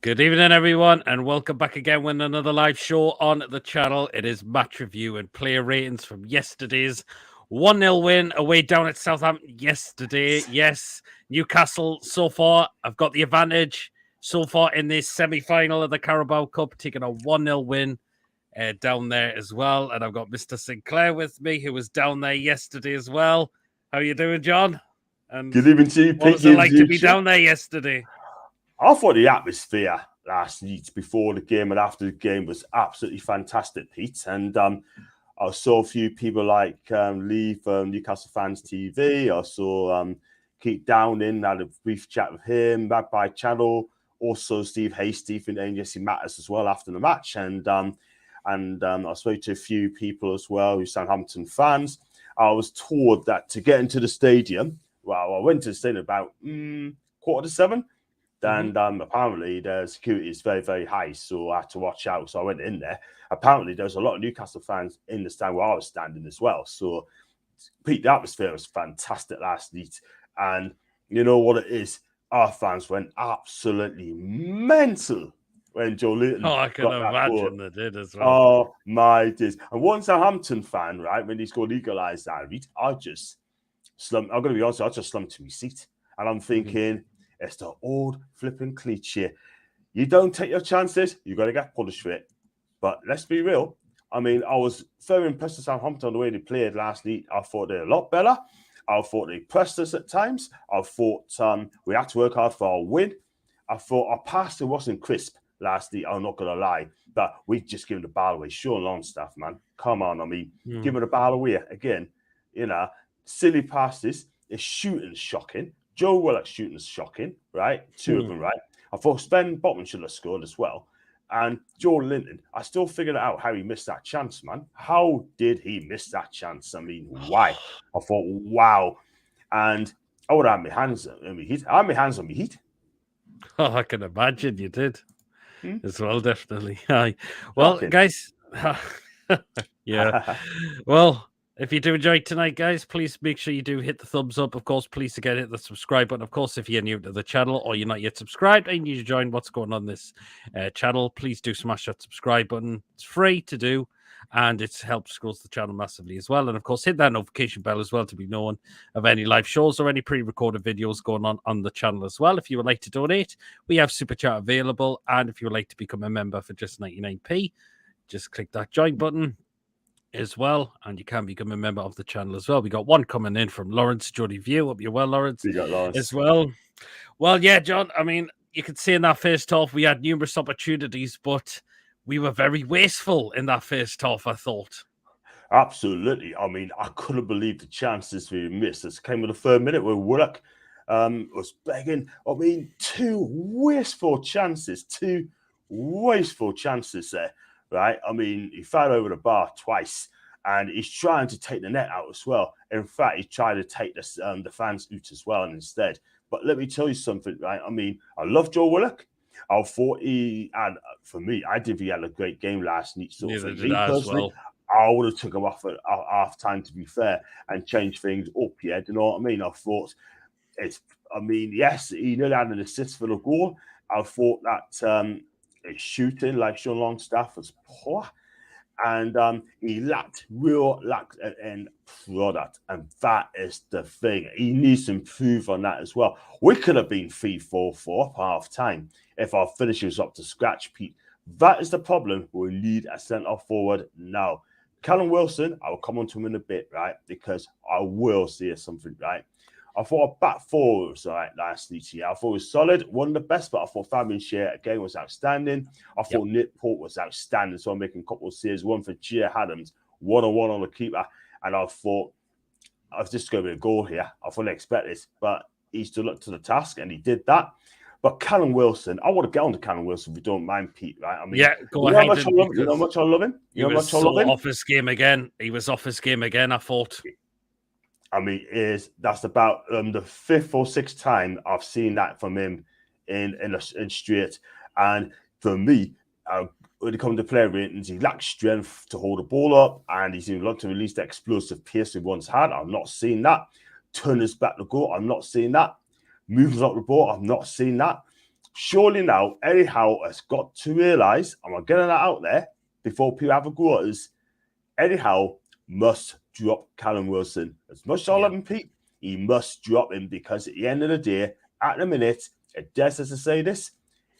Good evening, everyone, and welcome back again with another live show on the channel. It is match review and player ratings from yesterday's 1-0 win away down at Southampton yesterday. Yes, Newcastle so far have got the advantage so far in this semi-final of the Carabao Cup, taking a 1-0 win down there as well. And I've got Mr. Sinclair with me, who was down there yesterday as well. How are you doing, John? And good evening to you, Pete. What was it like to be down there yesterday? I thought the atmosphere last night before the game and after the game was absolutely fantastic, Pete. And I saw a few people like Lee from Newcastle Fans TV. I saw Keith Downing, had a brief chat with him, Magpie Channel. Also, Steve Hasty from ANJC Matters as well after the match. And I spoke to a few people as well who Southampton fans. I was told that to get into the stadium, well, I went to the stadium about 6:45. And apparently the security is very, very high, so I had to watch out. So I went in there. Apparently there was a lot of Newcastle fans in the stand where I was standing as well. So Pete, the atmosphere was fantastic last night. And you know what it is? Our fans went absolutely mental when Joelinton I can imagine they did as well. Oh my days. And one Southampton fan, right, when he scored equalised that night, I just slumped. I'm going to be honest, I just slumped to my seat. And I'm thinking, it's the old flipping cliche. You don't take your chances, you've got to get punished for it. But let's be real. I mean, I was very impressed with Southampton the way they played last night. I thought they were a lot better. I thought they pressed us at times. I thought we had to work hard for our win. I thought our passing wasn't crisp last night, I'm not going to lie. But we just given the ball away. Sean Longstaff, man. Come on, I mean, giving the ball away again. You know, silly passes. His shooting's shocking. Joe Willock's shooting is shocking, right? Two of them, right? I thought Sven Botman should have scored as well. And Joelinton, I still figured out how he missed that chance, man. How did he miss that chance? I mean, why? I thought, wow. And I would have my hands on my heat. I had my hands on my heat. Oh, I can imagine you did as well, definitely. Well, guys, yeah. Well, if you do enjoy tonight, guys, please make sure you do hit the thumbs up. Of course, please again hit the subscribe button. Of course, if you're new to the channel or you're not yet subscribed and you join what's going on this channel, please do smash that subscribe button. It's free to do, and it helps grow the channel massively as well. And of course, hit that notification bell as well to be known of any live shows or any pre-recorded videos going on the channel as well. If you would like to donate, we have Super Chat available. And if you would like to become a member for just 99p, just click that join button as well, and you can become a member of the channel as well. We got one coming in from Lawrence Jody View. Hope you're well, Lawrence. We got Lawrence as well. Well, yeah, John. I mean, you could see in that first half we had numerous opportunities, but we were very wasteful in that first half, I thought. Absolutely. I mean, I couldn't believe the chances we missed. This came in the third minute where Willock was begging. I mean, two wasteful chances there. Right, I mean, he fell over the bar twice, and he's trying to take the net out as well. In fact, he tried to take the fans out as well instead. But let me tell you something, right? I mean, I love Joe Willock. I thought for me, I did. He had a great game last night. So for me personally, I would have took him off at half time, to be fair, and changed things up. Yeah, do you know what I mean? I thought yes, he nearly had an assist for the goal. I thought that. His shooting, like Sean Longstaff, was poor, and he lacked in product, and that is the thing. He needs to improve on that as well. We could have been 3-4-4 for half time if our finisher was up to scratch, Pete. That is the problem. We need a centre forward now. Callum Wilson, I will come on to him in a bit, right? Because I will say something, right? I thought our back four was all right last night. Yeah, I thought it was solid, one of the best, but I thought Fabian Shea again was outstanding. I thought Nick Port was outstanding, so I'm making a couple of saves, one for Gia Adams, one-on-one on the keeper, and I thought I was just going to be a goal here. I fully expect this, but he stood up to the task and he did that. But Callum Wilson, I want to get on to Callum Wilson if you don't mind, Pete, right? I mean, yeah, go ahead. You know how much I love him? You know how much I love him? Off his game again. He was off his game again, I thought. I mean, that's about the fifth or sixth time I've seen that from him in straight. And for me, when it comes to player ratings, he lacks strength to hold the ball up, and he's even like to release the explosive pace he once had. I'm not seeing that. Turn his back to goal. I'm not seeing that. Moving up the ball. I'm not seeing that. surely now Eddie Howe has got to realise, and I'm getting that out there before people have a go at us, Eddie Howe must drop Callum Wilson. As much as I love him, Pete, he must drop him, because at the end of the day, at the minute, it dares us to say this,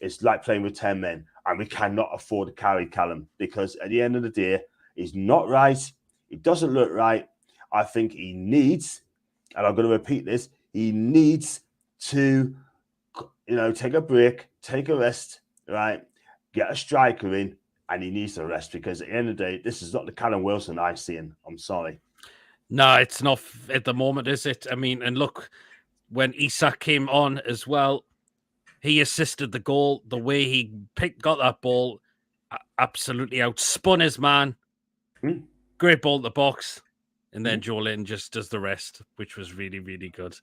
it's like playing with 10 men, and we cannot afford to carry Callum, because at the end of the day, he's not right. He doesn't look right. I think he needs, and I'm going to repeat this, he needs to, take a break, take a rest, right? Get a striker in, and he needs to rest, because at the end of the day, this is not the Callum Wilson I'm seeing. I'm sorry. No, it's not at the moment, is it? I mean, and look, when Isak came on as well, he assisted the goal. The way he got that ball, absolutely outspun his man. Great ball to the box. And then Joelinton just does the rest, which was really, really good.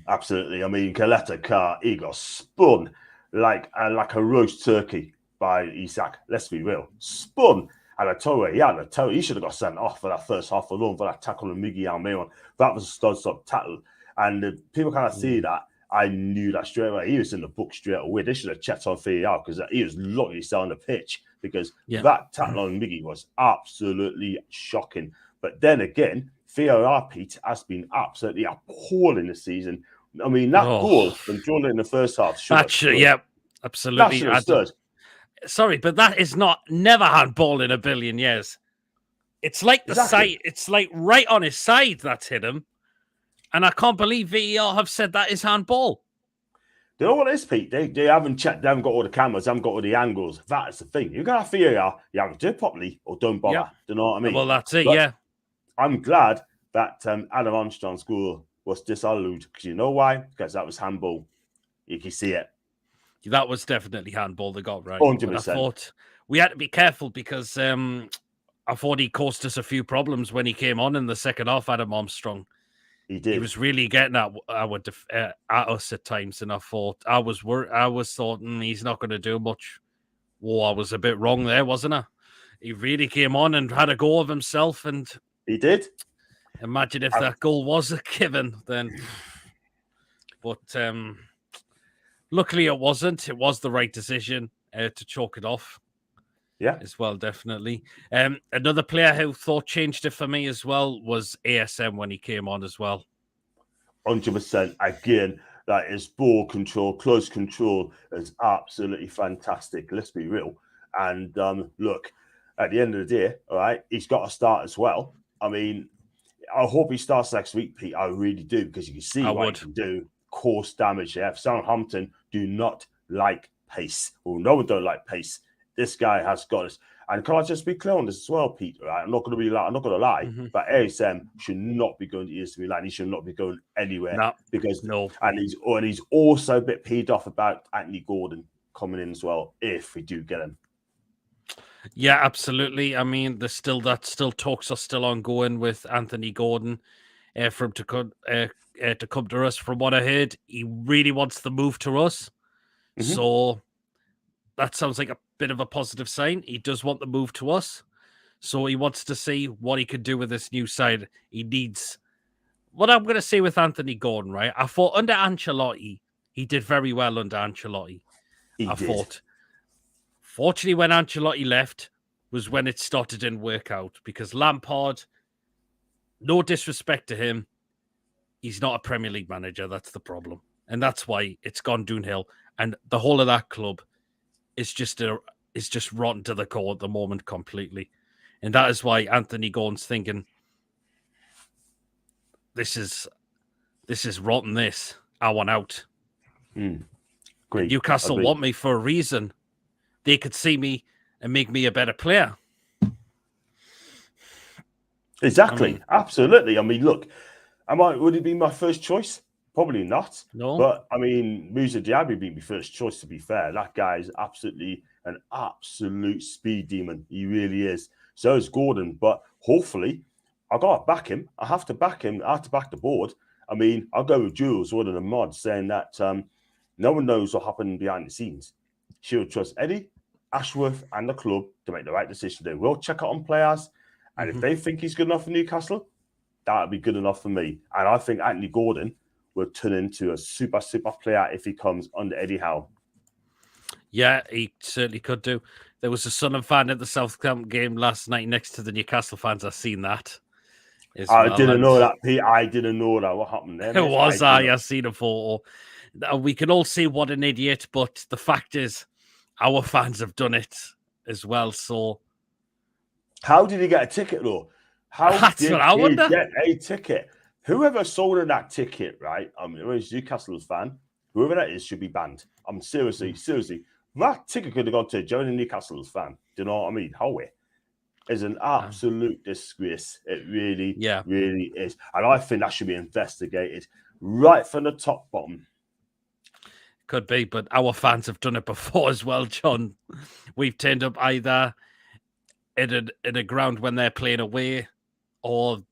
Absolutely. I mean, Kaleta, he got spun like a roast turkey by Isak. Let's be real. Spun. And I tell you, he should have got sent off for that first half alone, for that tackle on Miggy Almiron. That was a stud-stop tackle. And people kind of see that. I knew that straight away. He was in the book straight away. They should have checked on VAR, because he was lucky to stay on the pitch, because that tackle on Miggy was absolutely shocking. But then again, VAR, Pete, has been absolutely appalling this season. I mean, that goal from Joelinton in the first half should have stood. Yeah, absolutely. That should have stood. Sorry, but that is never handball in a billion years. It's like the side. It's like right on his side that's hit him. And I can't believe VAR have said that is handball. You know what it is, Pete? They haven't checked. They haven't got all the cameras. They haven't got all the angles. That's the thing. You got to have VAR. You have to do it properly, or don't bother. Yeah. Do you know what I mean? Well, that's it. But I'm glad that Adam Armstrong's goal was disallowed, because you know why? Because that was handball. You can see it. That was definitely handball they got right. 100%. I thought we had to be careful, because I thought he caused us a few problems when he came on in the second half, Adam Armstrong. He did. He was really getting at us at times, and I was thought he's not going to do much. Whoa, I was a bit wrong there, wasn't I? He really came on and had a go of himself, and he did. Imagine if that goal was a given, then. But luckily, it wasn't. It was the right decision to chalk it off. Yeah, as well, definitely. Another player who thought changed it for me as well was ASM when he came on as well. 100%. Again, that is ball control, close control is absolutely fantastic. Let's be real. And look, at the end of the day, all right, he's got to start as well. I mean, I hope he starts next week, Pete. I really do, because you can see what he can do. Course damage. Yeah, Southampton do not like pace. Well, no one don't like pace. This guy has got us. And can I just be clear on this as well, Pete? Right? I'm not going to lie, but ASM should not be going to East Milan. He should not be going anywhere. And he's also a bit peed off about Anthony Gordon coming in as well, if we do get him. Yeah, absolutely. I mean, talks are still ongoing with Anthony Gordon for him to come to us. From what I heard, he really wants the move to us. So that sounds like a bit of a positive sign. He does want the move to us. So he wants to see what he could do with this new side. He needs... What I'm going to say with Anthony Gordon, right? I thought under Ancelotti, he did very well under Ancelotti. I thought. Fortunately, when Ancelotti left was when it started to work out, because Lampard, no disrespect to him, he's not a Premier League manager. That's the problem. And that's why it's gone downhill. And the whole of that club is just rotten to the core at the moment completely. And that is why Anthony Gordon's thinking, this is rotten, this. I want out. Great. Newcastle want me for a reason. They could see me and make me a better player. Exactly. Absolutely. I mean, look, would it be my first choice? Probably not. No. But, I mean, Moussa Diaby would be my first choice, to be fair. That guy is absolutely an absolute speed demon. He really is. So is Gordon. But hopefully, I got to back him. I have to back him. I have to back the board. I mean, I'll go with Jules, one of the mods, saying that no one knows what happened behind the scenes. She'll trust Eddie, Ashworth, and the club to make the right decision. They will check out on players. And if they think he's good enough for Newcastle, that would be good enough for me. And I think Anthony Gordon will turn into a super player if he comes under Eddie Howe. Yeah, he certainly could do. There was a Sunderland fan at the Southampton game last night next to the Newcastle fans. I've seen that. I didn't know that, Pete. I didn't know that. What happened there? It was I seen a photo. We can all say what an idiot, but the fact is, our fans have done it as well. So, how did he get a ticket though? How did he get a ticket? Whoever sold him that ticket, right? I mean, he's a Newcastle's fan. Whoever that is should be banned. I'm seriously. That ticket could have gone to a Joelinton Newcastle's fan. Do you know what I mean? Howie is an absolute disgrace. It really, really is. And I think that should be investigated right from the top bottom. Could be, but our fans have done it before as well, John. We've turned up either in a ground when they're playing away, or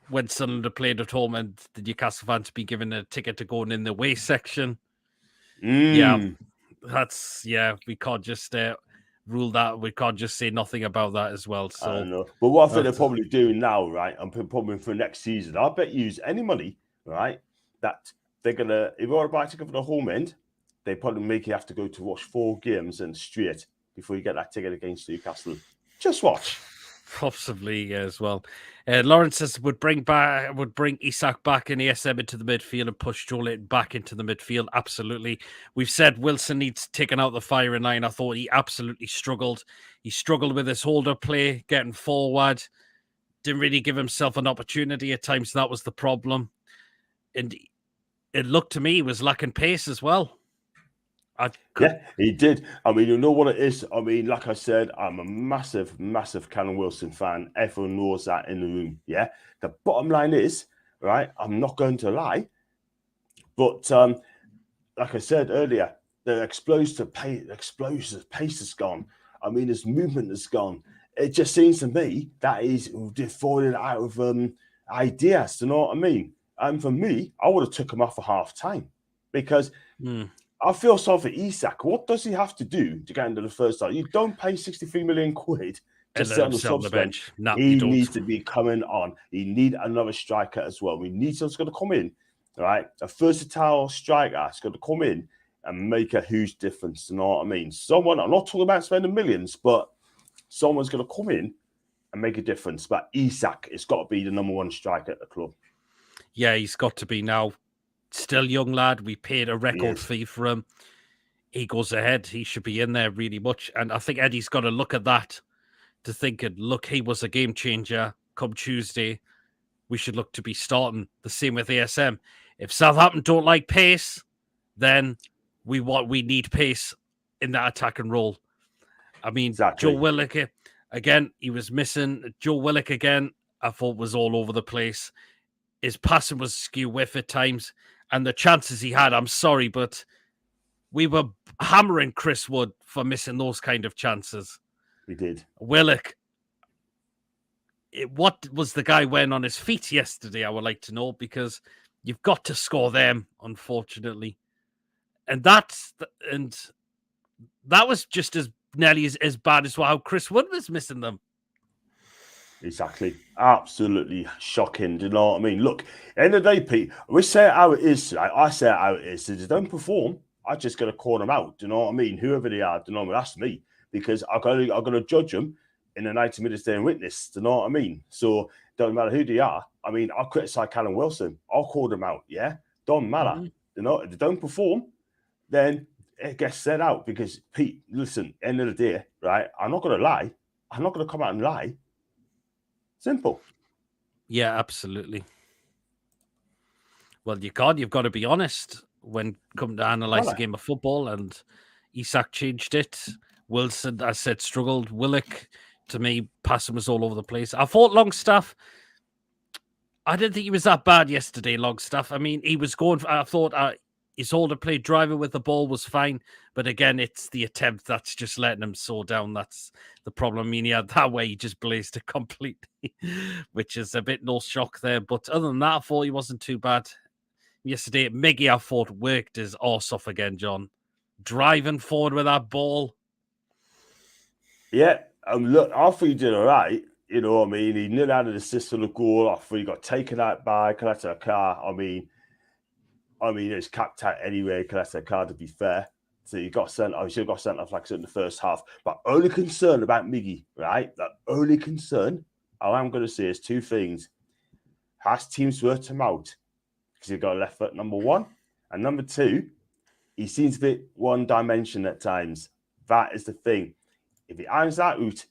when Sunderland are playing at home and the Newcastle fans be given a ticket to go in the away section. Yeah, we can't just rule that. We can't just say nothing about that as well. So, I don't know. But what I think they're probably doing now, right, and probably for next season, I bet you use any money, right, that they're going to, if you want to buy a ticket for the home end, they probably make you have to go to watch 4 games and straight before you get that ticket against Newcastle. Just watch. Possibly as well. Lawrence says would bring Isak back and ESM into the midfield and push Joelinton back into the midfield. Absolutely. We've said Wilson needs taken out the firing line. I thought he absolutely struggled. He struggled with his hold-up play, getting forward. Didn't really give himself an opportunity at times. That was the problem. And it looked to me he was lacking pace as well. Yeah, he did. I mean, you know what it is? I mean, like I said, I'm a massive Callum Wilson fan. Everyone knows that in the room, yeah? The bottom line is, right, I'm not going to lie, but like I said earlier, the explosive pace has gone. I mean, his movement has gone. It just seems to me that he's falling out of ideas, you know what I mean? And for me, I would have took him off for half time because... I feel sorry for Isak. What does he have to do to get into the first side? You don't pay 63 million quid to sit on the sub bench. No, he needs to be coming on. He need another striker as well. We need someone who's going to come in, right? A versatile striker is going to come in and make a huge difference. You know what I mean? Someone, I'm not talking about spending millions, but someone's going to come in and make a difference. But Isak has got to be the number 1 striker at the club. Yeah, he's got to be now. Still young lad. We paid a record fee for him. He goes ahead. He should be in there really much. And I think Eddie's got to look at that to think, look, he was a game changer. Come Tuesday, we should look to be starting. The same with ASM. If Southampton don't like pace, then we need pace in that attacking role. I mean, exactly. Joe Willock, again, he was missing. Joe Willock, again, I thought was all over the place. His passing was skew whiff at times. And the chances he had, I'm sorry, but we were hammering Chris Wood for missing those kind of chances. We did. Willock, what was the guy wearing on his feet yesterday? I would like to know, because you've got to score them, unfortunately. And that was just as nearly as bad as how Chris Wood was missing them. Exactly. Absolutely shocking. Do you know what I mean? Look, end of the day, Pete, we say it how it is. I say it how it is. If they don't perform, I just got to call them out. Do you know what I mean? Whoever they are, do you know what I mean? That's me. Because I'm going to judge them in the 90 minutes they're in witness. Do you know what I mean? So it doesn't matter who they are. I mean, I'll criticize Callum Wilson. I'll call them out. Yeah? Don't matter. You know, if they don't perform, then it gets set out. Because, Pete, listen, end of the day, right? I'm not going to lie. I'm not going to come out and lie. Simple. Yeah, absolutely. Well, you've got to be honest when come to analyze a game of football, and Isak changed it. Wilson, I said, struggled. Willock, to me, passing was all over the place. I thought Longstaff, I didn't think he was that bad yesterday, Longstaff. I mean, he was going, I thought his holder play driver with the ball was fine, but again, it's the attempt that's just letting him slow down. That's the problem. I mean, yeah, that way he just blazed it completely, which is a bit no shock there. But other than that, I thought he wasn't too bad. Yesterday, Miggy, I thought, worked his arse off again, John. Driving forward with that ball. Yeah, look, I thought he did all right. You know what I mean? He nearly had an assist on the goal. I thought he got taken out by a car. I mean, I mean, it's capped out anyway, Coletta Car, to be fair. So you got sent off, got sent off, like I said, in the first half. But only concern about Miggy, right? The only concern, all I'm going to say is two things. Has teams worked him out? Because he's got a left foot, number one. And number two, he seems a bit one dimension at times. That is the thing. If he irons that out,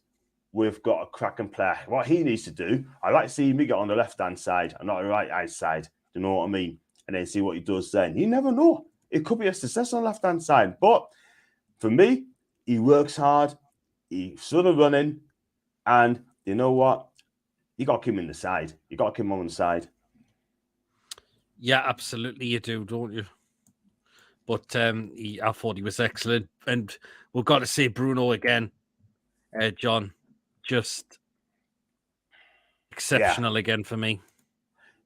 we've got a cracking player. What he needs to do, I like to see Miggy on the left-hand side and not the right-hand side. Do you know what I mean? And then see what he does then. You never know. It could be a success on the left-hand side. But for me, he works hard. He's sort of running. And you know what? You got to keep him in the side. You got to keep him on the side. Yeah, absolutely you do, don't you? But I thought he was excellent. And we've got to say Bruno again, John. Just exceptional again for me.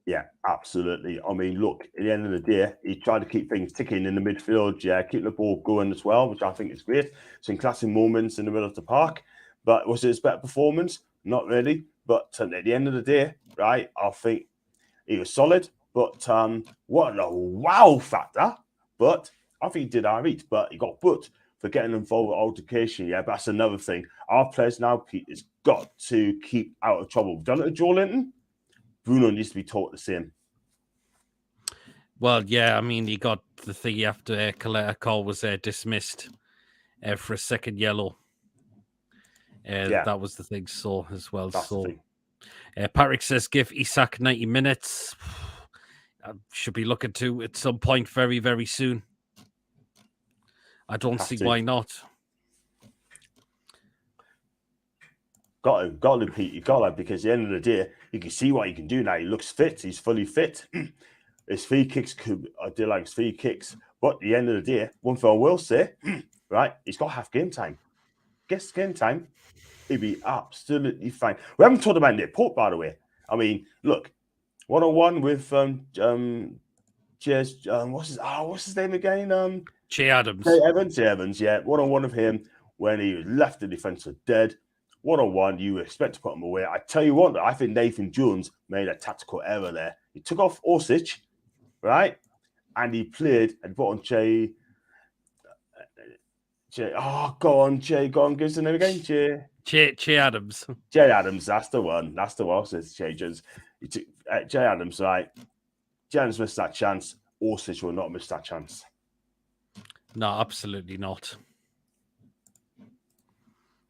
Yeah, absolutely. I mean, look, at the end of the day, he tried to keep things ticking in the midfield, keep the ball going as well, which I think is great. Some classic moments in the middle of the park. But was it his better performance? Not really. But at the end of the day, right, I think he was solid. But what a wow factor. But I think he did all right. But he got booked for getting involved with altercation. Yeah, but that's another thing. Our players now, Pete, has got to keep out of trouble. We've done it at Joelinton. Bruno needs to be taught the same. Well, yeah, I mean, he got the thing after Coletta was dismissed for a second yellow. That was the thing, so as well. That's so Patrick says, give Isak 90 minutes. I should be looking to at some point very, very soon. I don't see why not. Got to, Pete. You got to, because at the end of the day, you can see what he can do now. He looks fit. He's fully fit. His free kicks I do like his free kicks. But at the end of the day, one thing I will say, right, he's got half game time. Guess game time, he'd be absolutely fine. We haven't talked about Nick Pope, by the way. I mean, look, 1-on-1 with what's his name again? Che Adams. Che Evans, yeah. 1-on-1 of him when he left the defence for dead. 1-on-1, you expect to put him away. I tell you what, I think Nathan Jones made a tactical error there. He took off Orsic, right? And he played and put on Che. Go on, give us the name again. Che Adams. Che Adams, that's the one. That's the one. Says Che Jones. Che Adams, right? Che Adams missed that chance. Orsic will not miss that chance. No, absolutely not.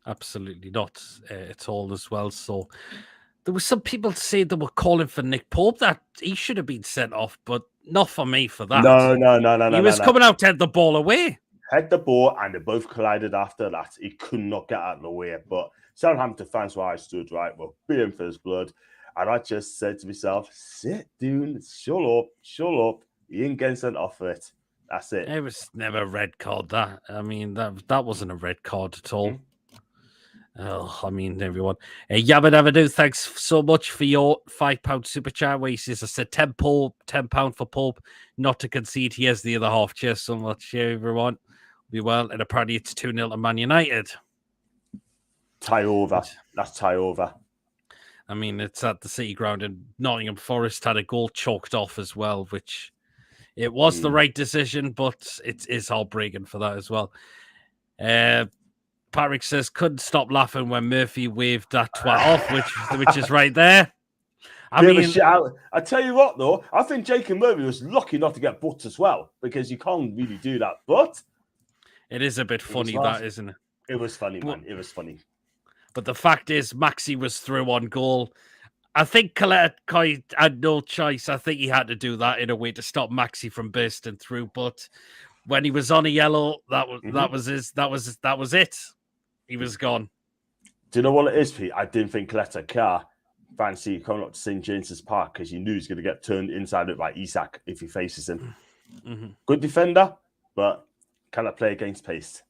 Absolutely not at all as well. So there were some people saying they were calling for Nick Pope that he should have been sent off, but not for me for that. No. He was coming out to head the ball away. Head the ball, and they both collided after that. He could not get out of the way. But Southampton fans where I stood, right, were beating for his blood. And I just said to myself, sit, dude, shut up. You ain't getting sent off for it. That's it. It was never a red card, that. I mean, that wasn't a red card at all. Mm-hmm. Oh, I mean, everyone. Yabba Dabba Doo, thanks so much for your £5 super chat. Where he says, I said £10 for Pope, not to concede. He has the other half. Cheers so much, everyone. Be well. And apparently it's 2-0 to Man United. Tie over. That's tie over. I mean, it's at the City Ground, and Nottingham Forest had a goal choked off as well, which it was the right decision, but it is heartbreaking for that as well. Patrick says, couldn't stop laughing when Murphy waved that twat off, which is right there. I tell you what, though, I think Jacob Murphy was lucky not to get booked as well, because you can't really do that. But it is a bit funny, that, isn't it? It was funny, man. It was funny. But the fact is, Maxi was through on goal. I think Coletta had no choice. I think he had to do that in a way to stop Maxi from bursting through. But when he was on a yellow, that was it. He was gone. Do you know what it is, Pete? I didn't think Coletta Carr fancy coming up to St. James's Park because you knew he was going to get turned inside out by Isak if he faces him. Mm-hmm. Good defender, but cannot play against pace.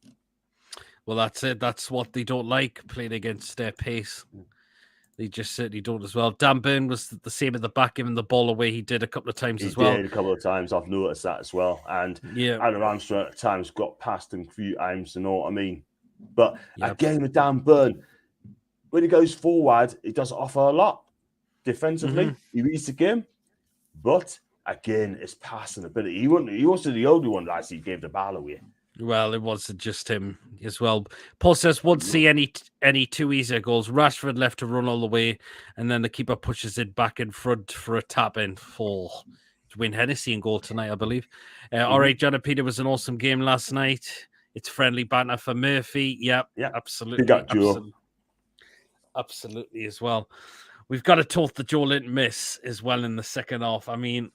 Well, that's it. That's what they don't like, playing against their pace. They just certainly don't as well. Dan Burn was the same at the back, giving the ball away. He did a couple of times as well. He did a couple of times. I've noticed that as well. And Adam Armstrong at times got past him a few times, you know what I mean? But again with Dan Burn, when he goes forward, he doesn't offer a lot. Defensively, he reads the game, but again, it's passing ability. He wasn't the only one that actually gave the ball away. Well, it wasn't just him as well. Paul says, won't see any too easy goals. Rashford left to run all the way, and then the keeper pushes it back in front for a tap in for Wayne Hennessy in goal tonight, I believe. All right, John and Peter, was an awesome game last night. It's friendly banter for Murphy. Yep, absolutely. Big up, Joe. Absolutely as well. We've got to talk the Joelinton miss as well in the second half. I mean,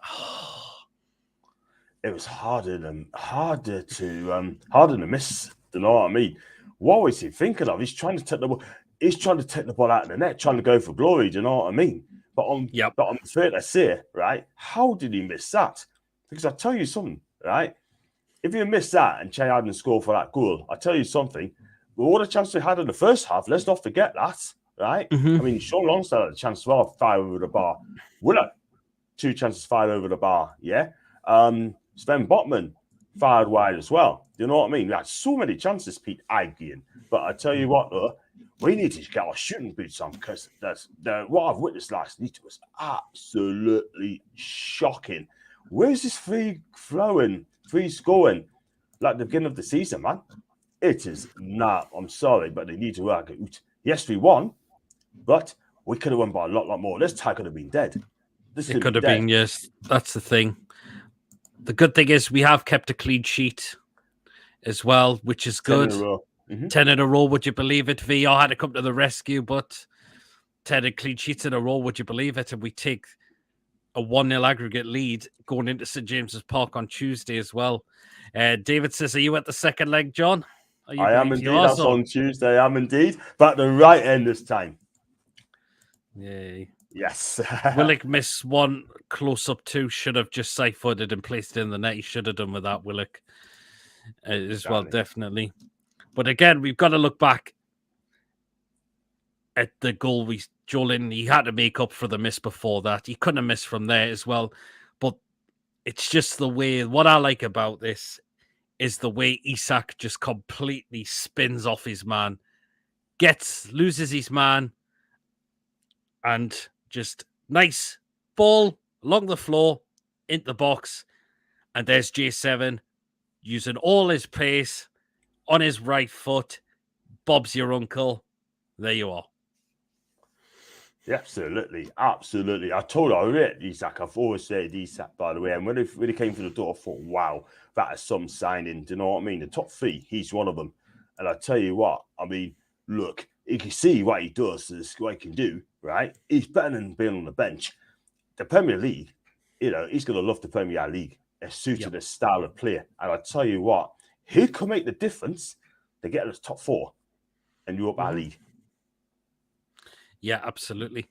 it was harder to miss. You know what I mean? What was he thinking of? He's trying to take the ball out of the net, trying to go for glory. Do you know what I mean? But I'm fair to say, right? How did he miss that? Because I tell you something, right? If you miss that and Che Adams score for that goal, I tell you something. With all the chances we had in the first half, let's not forget that, right? I mean, Sean Longstaff had a chance as well, fire over the bar. Willer, 2 chances fired over the bar, yeah? Sven Botman fired wide as well. You know what I mean? We had so many chances, Pete, again. But I tell you what, though, we need to get our shooting boots on because what I've witnessed last night was absolutely shocking. Where's this free scoring like the beginning of the season, man? It is not. I'm sorry, but they need to work it out. Yes, we won, but we could have won by a lot more. This tie could have been dead. It could have been, yes. That's the thing. The good thing is we have kept a clean sheet as well, which is good. 10 in a row. 10 in a row, would you believe it? VR had to come to the rescue, but 10 clean sheets in a row, would you believe it? And we take a 1-0 aggregate lead going into St. James's Park on Tuesday as well. David says, are you at the second leg, John? I am indeed. That's on Tuesday. I am indeed. But at the right end this time. Yay. Yes. Willock missed one close up too. Should have just side-footed and placed it in the net. He should have done with that, Willock, as well, definitely. But again, we've got to look back at the goal Joelinton, he had to make up for the miss before that. He couldn't have missed from there as well. But it's just the way, what I like about this is the way Isak just completely spins off his man, loses his man, and just nice ball along the floor into the box. And there's J7 using all his pace on his right foot. Bob's your uncle. There you are. Yeah, absolutely. Absolutely. I told her I rate Isak. I've always said Isak, by the way. And when he came through the door, I thought, wow, that is some signing. Do you know what I mean? The top 3, he's one of them. And I tell you what, I mean, look, you can see what he does, what he can do, right? He's better than being on the bench. The Premier League, you know, he's going to love the Premier League. It's suited his style of player. And I tell you what, he could make the difference to get us top 4 in Europe League. Yeah, absolutely.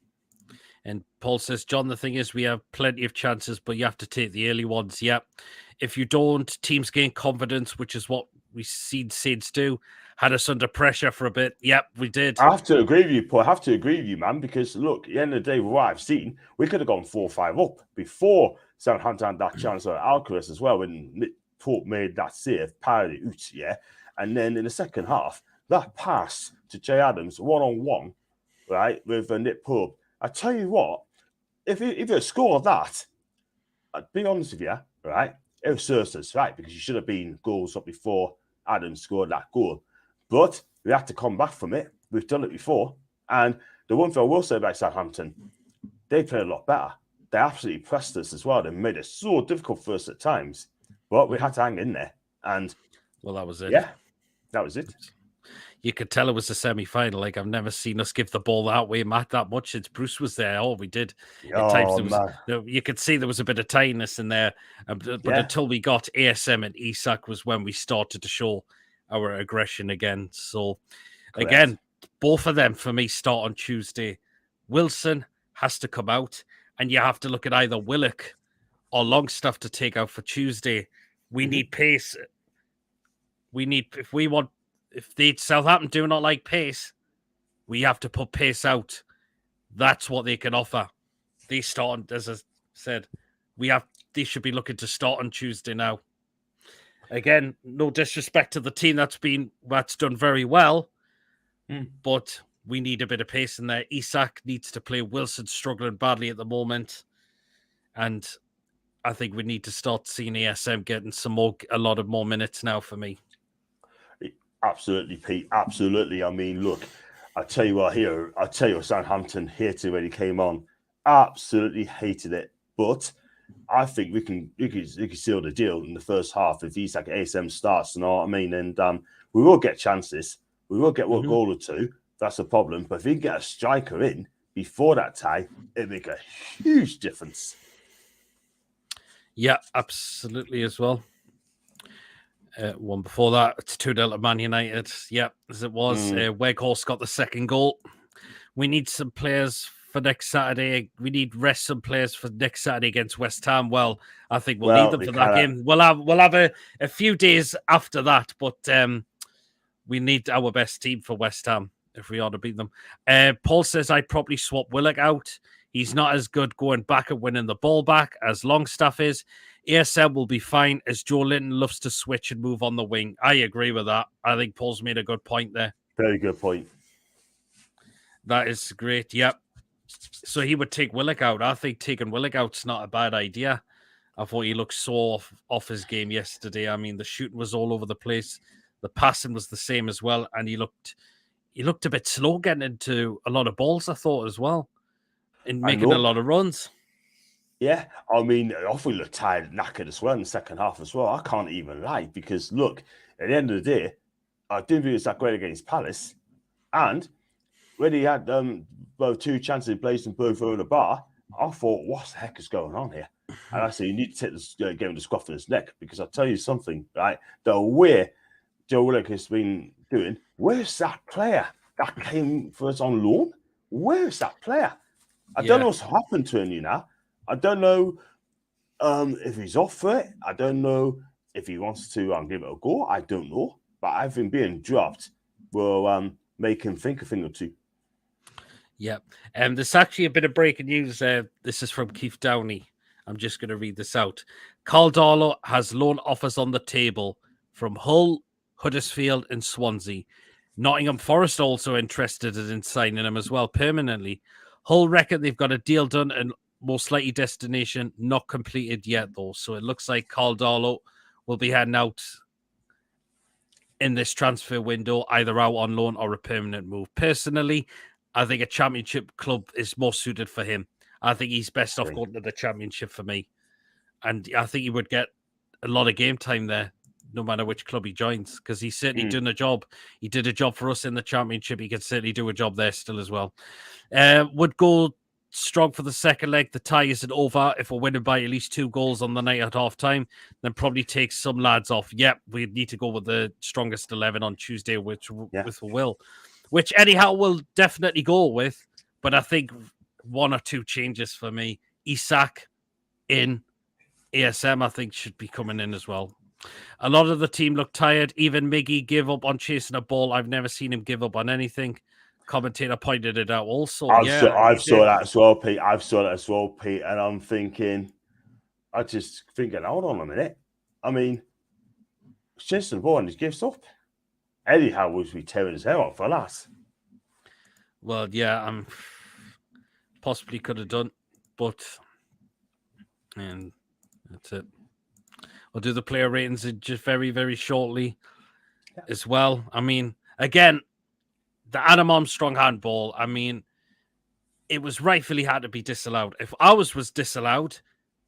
And Paul says, John, the thing is we have plenty of chances, but you have to take the early ones. Yeah. If you don't, teams gain confidence, which is what we've seen Saints do. Had us under pressure for a bit. Yep, we did. I have to agree with you, Paul. I have to agree with you, man, because look, at the end of the day, with what I've seen, we could have gone 4-5 up before Southampton had that chance at Alquist as well when Pope made that save, parried it out, yeah. And then in the second half, that pass to Che Adams, one-on-one, right, with Nick Pope. I tell you what, if you score that, I'd be honest with you, right, it was Sursus, right, because you should have been goals up before Adams scored that goal. But we had to come back from it. We've done it before. And the one thing I will say about Southampton, they played a lot better. They absolutely pressed us as well. They made it so difficult for us at times. But we had to hang in there. And well, that was it. Yeah, that was it. You could tell it was a semi-final. Like, I've never seen us give the ball that way that much since Bruce was there. Oh, we did. At times you could see there was a bit of tightness in there. But until we got ASM and Isak was when we started to show our aggression again. So, again, both of them for me start on Tuesday. Wilson has to come out, and you have to look at either Willock or Longstaff to take out for Tuesday. We need pace. If Southampton do not like pace, we have to put pace out. That's what they can offer. They start, as I said, they should be looking to start on Tuesday now. Again, no disrespect to the team that's done very well, but we need a bit of pace in there. Isak needs to play. Wilson's struggling badly at the moment, and I think we need to start seeing ASM getting a lot of more minutes now for me. Absolutely, Pete. Absolutely. I mean, look, I tell you what, Southampton hated when he came on. Absolutely hated it. But I think we can seal the deal in the first half if Isak ASM starts, you know what I mean? And we will get chances. We will get one goal or two. That's a problem. But if we can get a striker in before that tie, it'd make a huge difference. Yeah, absolutely as well. One before that, it's 2-0 to Man United. Yeah, as it was. Weghorst got the second goal. We need some players for next Saturday. We need rest some players for next Saturday against West Ham. Well, I think we'll need them for that game. We'll have a few days after that, but we need our best team for West Ham if we ought to beat them. Paul says I'd probably swap Willock out. He's not as good going back and winning the ball back as Longstaff is. ASM will be fine as Joelinton loves to switch and move on the wing. I agree with that. I think Paul's made a good point there. Very good point. That is great. Yep. So he would take Willock out. I think taking Willock out's not a bad idea. I thought he looked so off his game yesterday. I mean, the shooting was all over the place. The passing was the same as well. And he looked a bit slow getting into a lot of balls, I thought, as well. And making a lot of runs. Yeah, I mean, I thought he looked tired, knackered as well in the second half as well. I can't even lie because, look, at the end of the day, I didn't think it was that great against Palace. And when he had both two chances in place and both over the bar, I thought, what the heck is going on here? And I said, you need to take this game to scuff in his neck because I'll tell you something, right? The way Joe Willock has been doing, where's that player that came for us on loan? Where's that player? I don't know what's happened to him, you know. I don't know if he's off for it. I don't know if he wants to give it a go. I don't know. But I think being dropped will make him think a thing or two. Yeah. There's actually a bit of breaking news. This is from Keith Downey. I'm just going to read this out. Caldolo has loan offers on the table from Hull, Huddersfield and Swansea. Nottingham Forest also interested in signing him as well permanently. Hull reckon they've got a deal done and most likely destination not completed yet, though. So it looks like Caldolo will be heading out in this transfer window, either out on loan or a permanent move. Personally, I think a championship club is more suited for him. I think he's best off going to the championship for me. And I think he would get a lot of game time there, no matter which club he joins, because he's certainly done a job. He did a job for us in the championship. He could certainly do a job there still as well. Would go strong for the second leg. The tie isn't over. If we're winning by at least 2 goals on the night at half time, then probably take some lads off. Yep, we need to go with the strongest 11 on Tuesday, with Will, which anyhow will definitely go with. But I think 1 or 2 changes for me. Isak in, ASM I think should be coming in as well. A lot of the team look tired. Even Miggy gave up on chasing a ball. I've never seen him give up on anything. Commentator pointed it out also. I've saw that as well, Pete. And I'm thinking, hold on a minute. I mean, chasing the ball and he gives up. Anyhow, was we tearing his hair out for that? Well, yeah, possibly could have done, but and that's it. We'll do the player ratings just very, very shortly as well. I mean, again, the Adam Armstrong handball, I mean, it was rightfully had to be disallowed. If ours was disallowed,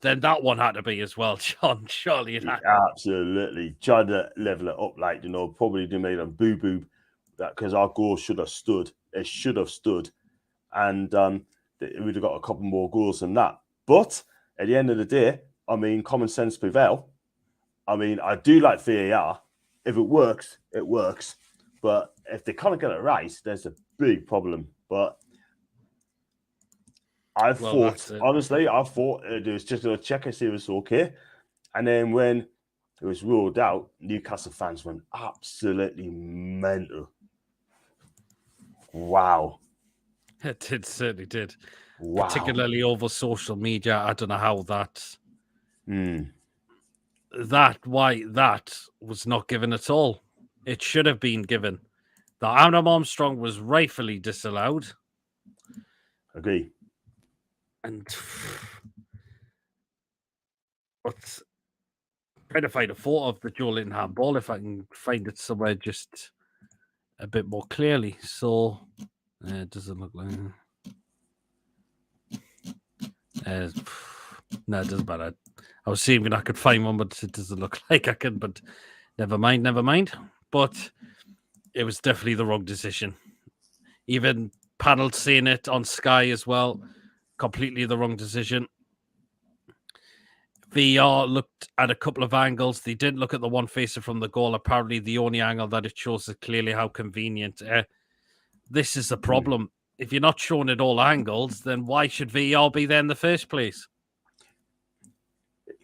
then that one had to be as well, John. Surely it had. Absolutely. Tried to level it up, probably did make a boo-boo because our goal should have stood. It should have stood. And we'd have got a couple more goals than that. But at the end of the day, I mean, common sense prevail. I mean, I do like VAR. If it works, it works. But if they can't get it right, there's a big problem. But I thought it was just going to check and see if it was okay. And then when it was ruled out, Newcastle fans went absolutely mental. Wow. It certainly did. Wow. Particularly over social media. I don't know how that was not given at all. It should have been given. The Adam Armstrong was rightfully disallowed. Agree. And But trying to find a photo of the Joelinton handball if I can find it somewhere just a bit more clearly. So it doesn't look like. No, it doesn't matter. I was seeing if I could find one, but it doesn't look like I can. But never mind, never mind. But it was definitely the wrong decision. Even panel seeing it on Sky as well, completely the wrong decision. VR looked at a couple of angles. They didn't look at the one facing from the goal. Apparently, the only angle that it shows is clearly how convenient. This is the problem. If you're not showing at all angles, then why should VR be there in the first place?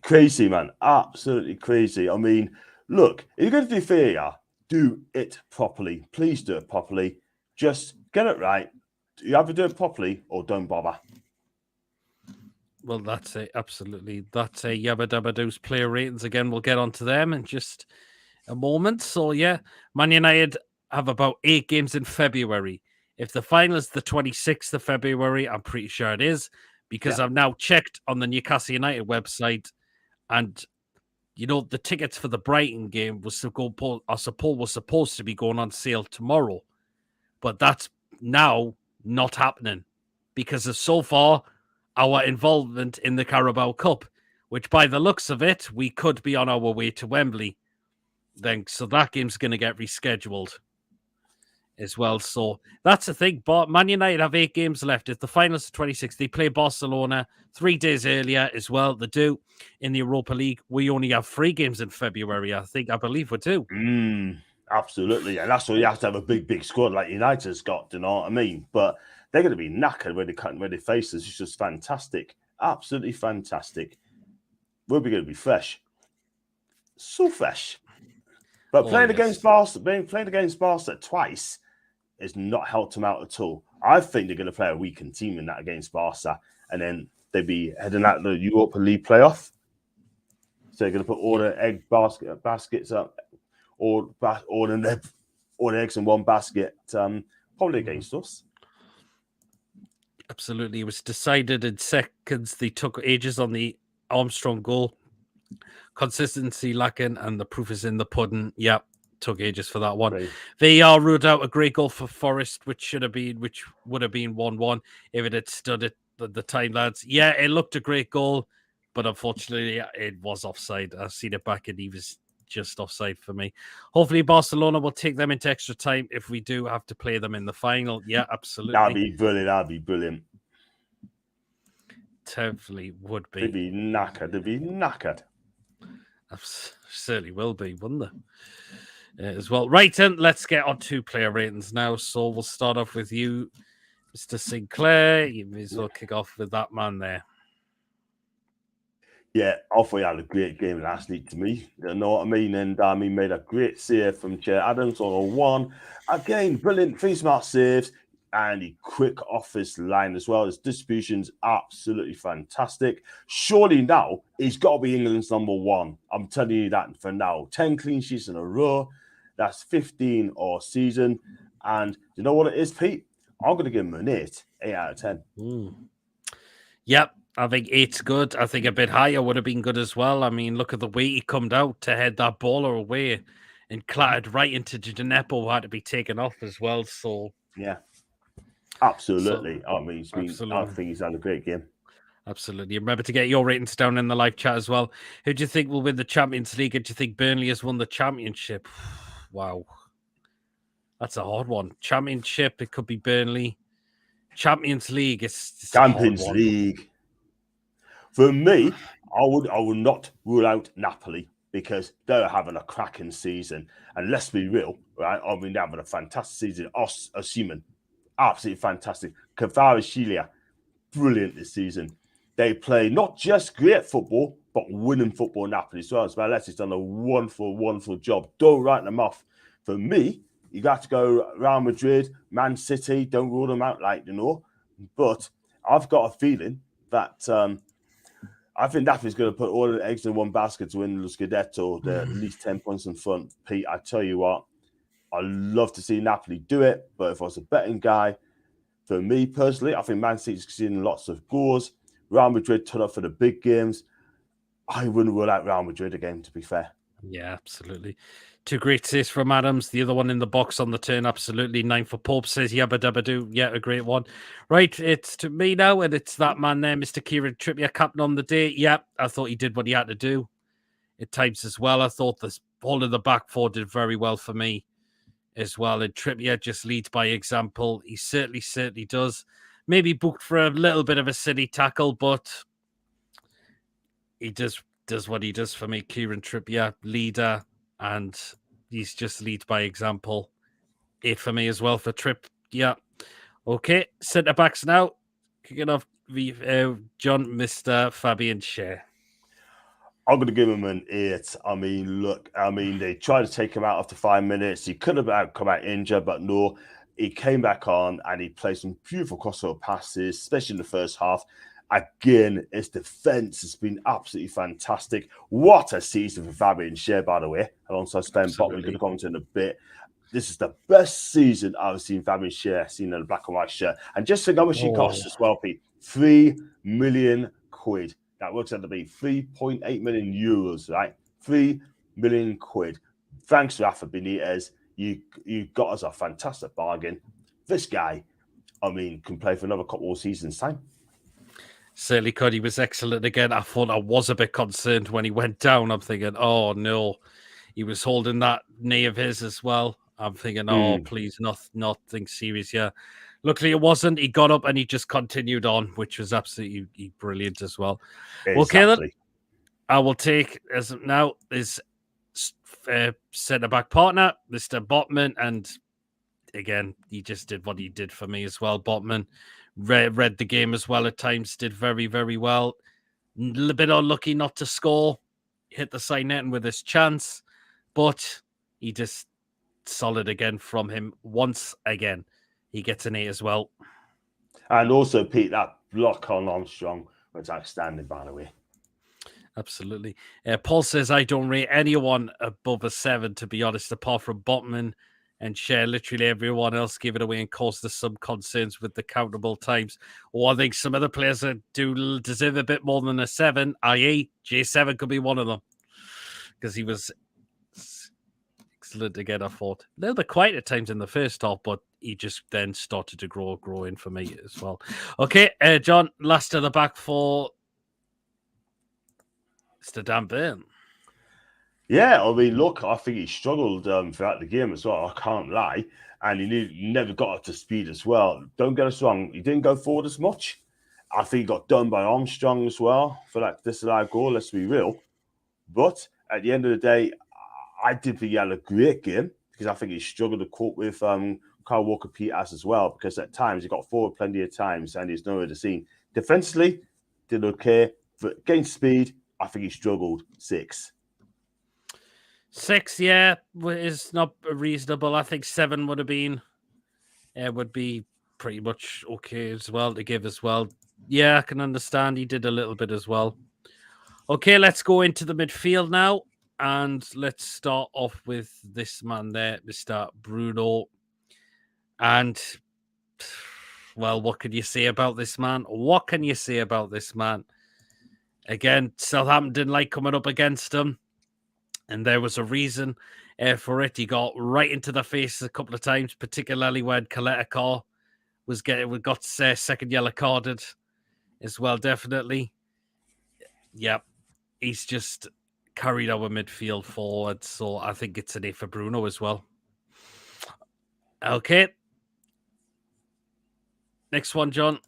Crazy, man. Absolutely crazy. I mean, look, if you're going to do VAR, do it properly. Please do it properly. Just get it right. You either do it properly or don't bother. Well, that's it. Absolutely. That's a Yabba Dabba Doo's player ratings. Again, we'll get onto them in just a moment. So, yeah, Man United have about 8 games in February. If the final is the 26th of February, I'm pretty sure it is, because I've now checked on the Newcastle United website, and you know the tickets for the Brighton game was supposed to be going on sale tomorrow, but that's now not happening because of so far our involvement in the Carabao Cup, which by the looks of it, we could be on our way to Wembley then. So that game's going to get rescheduled as well. So that's the thing. But Man United have 8 games left. If the finals are 26, they play Barcelona 3 days earlier as well. They do in the Europa League. We only have 3 games in February, I believe we do. Absolutely. And that's why you have to have a big squad like United's got, you know what I mean? But they're going to be knackered when they face us. It's just fantastic. Absolutely fantastic. We're going to be fresh. So fresh. But playing against Barca twice has not helped them out at all. I think they're going to play a weakened team in that against Barca, and then they'd be heading out the Europa League playoff. So they're going to put all the baskets up, all the eggs in one basket, probably against us. Absolutely. It was decided in seconds. They took ages on the Armstrong goal. Consistency lacking, and the proof is in the pudding. Yep, took ages for that one. Right. VAR ruled out a great goal for Forest, which would have been 1-1 if it had stood at the time, lads. Yeah, it looked a great goal, but unfortunately, it was offside. I've seen it back, and he was just offside for me. Hopefully, Barcelona will take them into extra time if we do have to play them in the final. Yeah, absolutely. That'd be brilliant. Definitely would be. They'd be knackered. Certainly will be, wouldn't they? As well. Right, and let's get on to player ratings now. So we'll start off with you, Mr. Sinclair. You may as well kick off with that man there. Yeah, I thought he had a great game last week to me. You know what I mean? And he made a great save from Che Adams on a 1. Again, brilliant, 3 smart saves. And he quick off his line as well. His distribution's absolutely fantastic. Surely now he's got to be England's number 1. I'm telling you that for now. 10 clean sheets in a row. That's 15 all season. And you know what it is, Pete? I'm going to give him an 8 out of 10. Yep, I think 8's good. I think a bit higher would have been good as well. I mean, look at the way he come out to head that baller away and clattered right into Gineppo, who had to be taken off as well. So yeah. Absolutely. I think he's had a great game. Absolutely. Remember to get your ratings down in the live chat as well. Who do you think will win the Champions League? And do you think Burnley has won the championship? Wow. That's a hard one. Championship, it could be Burnley. Champions League, it's Champions League. For me, I would not rule out Napoli because they're having a cracking season. And let's be real, right? I mean, they're having a fantastic season. Assuming. Absolutely fantastic. Kvaratskhelia, brilliant this season. They play not just great football, but winning football in Napoli as well. Spalletti's done a wonderful job. Don't write them off. For me, you got to go Real Madrid, Man City. Don't rule them out, But I've got a feeling that I think Napoli's going to put all the eggs in one basket to win the Scudetto. They're at least 10 points in front. Pete, I tell you what, I'd love to see Napoli do it, but if I was a betting guy, for me personally, I think Man City's seen lots of goals. Real Madrid turn up for the big games. I wouldn't rule out Real Madrid again, to be fair. Yeah, absolutely. 2 great saves from Adams. The other one in the box on the turn, absolutely. 9 for Pope says yabba dabba do. Yeah, a great one. Right, it's to me now, and it's that man there, Mr. Kieran Trippier, captain on the day. Yeah, I thought he did what he had to do at times as well. I thought this whole of the back four did very well for me as well. And Trippier just leads by example. He certainly does. Maybe booked for a little bit of a silly tackle, but he does what he does for me. Kieran Trippier, leader, and he's just leads by example. 8 for me as well for Trip. Yeah. Okay, centre backs now. Kicking off John, Mr. Fabian Schär. I'm going to give him an 8. I mean, look, they tried to take him out after 5 minutes. He could have come out injured, but no, he came back on and he played some beautiful crossover passes, especially in the first half. Again, his defense has been absolutely fantastic. What a season for Fabian Schär, by the way, alongside Stan Botman. We're going to comment in a bit. This is the best season I've seen Fabian Schär seen in a black and white shirt. And just think how much he costs as well, Pete. 3 million quid. That works out to be 3.8 million euros, right? 3 million quid. Thanks, Rafa Benitez. You got us a fantastic bargain. This guy, I mean, can play for another couple of seasons' time. Certainly could. He was excellent again. I thought I was a bit concerned when he went down. I'm thinking, oh no, he was holding that knee of his as well. I'm thinking, oh please, nothing serious here. Luckily, it wasn't. He got up and he just continued on, which was absolutely brilliant as well. Exactly. Okay, then I will take as now his centre back partner, Mr. Botman, and again, he just did what he did for me as well. Botman read the game as well at times, did very, very well. A little bit unlucky not to score, hit the side netting with his chance, but he just solid again from him once again. He gets an 8 as well. And also, Pete, that block on Armstrong was outstanding, by the way. Absolutely. Paul says, I don't rate anyone above a 7, to be honest, apart from Botman and Schär. Literally everyone else gave it away and caused us some concerns with the countable times. Or I think some other players do deserve a bit more than a 7, i.e. J7 could be one of them. Because he was excellent again, I thought. A little bit quiet at times in the first half, but he just then started to grow in for me as well. Okay, John, last of the back for Mr. Dan Burn. Yeah, I mean, look, I think he struggled throughout the game as well. I can't lie. And he never got up to speed as well. Don't get us wrong, he didn't go forward as much. I think he got done by Armstrong as well for that disallowed goal, let's be real. But at the end of the day, I did think he had a great game because I think he struggled to cope with Kyle Walker-Peters as well, because at times he got forward plenty of times and he's nowhere to see. Defensively, did okay. But against speed, I think he struggled. 6. 6, yeah, is not reasonable. I think 7 would be pretty much okay as well to give as well. Yeah, I can understand he did a little bit as well. Okay, let's go into the midfield now. And let's start off with this man there, Mr. Bruno. And, well, what can you say about this man? What can you say about this man? Again, Southampton didn't like coming up against him. And there was a reason for it. He got right into the face a couple of times, particularly when Kaleta got second yellow carded as well, definitely. Yep. He's just carried our midfield forward, so I think it's an A for Bruno as well. Okay. Next one, John.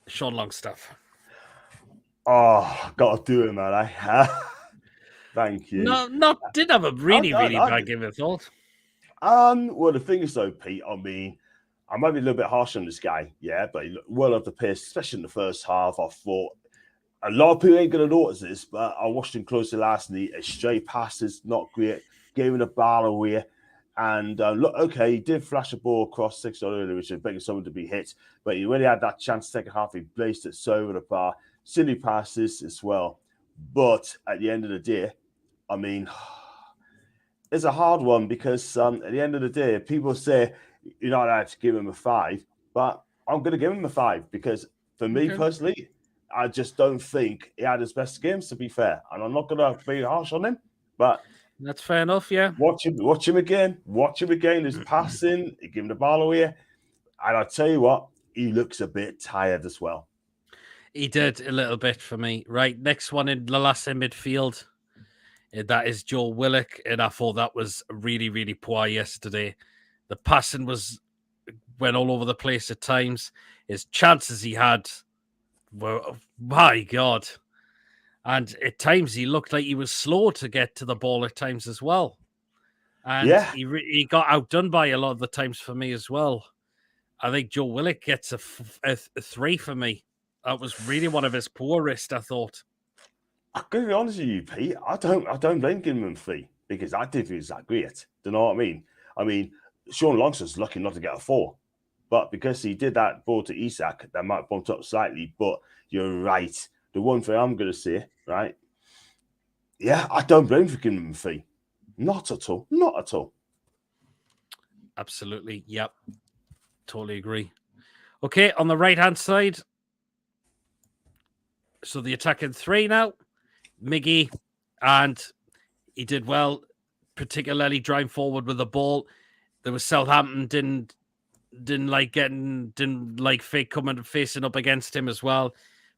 Sean Longstaff. Oh, got to do it, man. Thank you. Did have a really bad game, I thought. Well, the thing is, though, Pete, I mean, I might be a little bit harsh on this guy, yeah, but he looked well off the pace, especially in the first half. I thought a lot of people ain't going to notice this, but I watched him closely last night. A straight passes, not great. Gave him the ball away. And look, okay, he did flash a ball across 6 earlier, which is begging someone to be hit. But he really had that chance second half. He blazed it so over the bar. Silly passes as well. But at the end of the day, I mean, it's a hard one because at the end of the day, people say you're not allowed to give him a 5, but I'm going to give him a 5 because for me personally, I just don't think he had his best games, to be fair. And I'm not going to be harsh on him, but that's fair enough. Yeah. Watch him again. Watch him again. His passing, he gave him the ball away. And I'll tell you what, he looks a bit tired as well. He did a little bit for me. Right, next one in the last in midfield. That is Joe Willock, and I thought that was really, really poor yesterday. The passing went all over the place at times. His chances he had were, my God. And at times he looked like he was slow to get to the ball at times as well. And he got outdone by a lot of the times for me as well. I think Joe Willock gets a 3 for me. That was really one of his poorest, I thought. I'm going to be honest with you, Pete. I don't blame giving him 3 because I did think it was that great. Do you know what I mean? I mean, Sean Longson's lucky not to get a 4. But because he did that ball to Isak, that might bump up slightly. But you're right. The one thing I'm going to say, right? Yeah, I don't blame for giving him a 3. Not at all. Not at all. Absolutely. Yep. Totally agree. Okay, on the right-hand side. So the attacking 3 now. Miggy, and he did well, particularly driving forward with the ball. There was Southampton didn't like fake coming and facing up against him as well.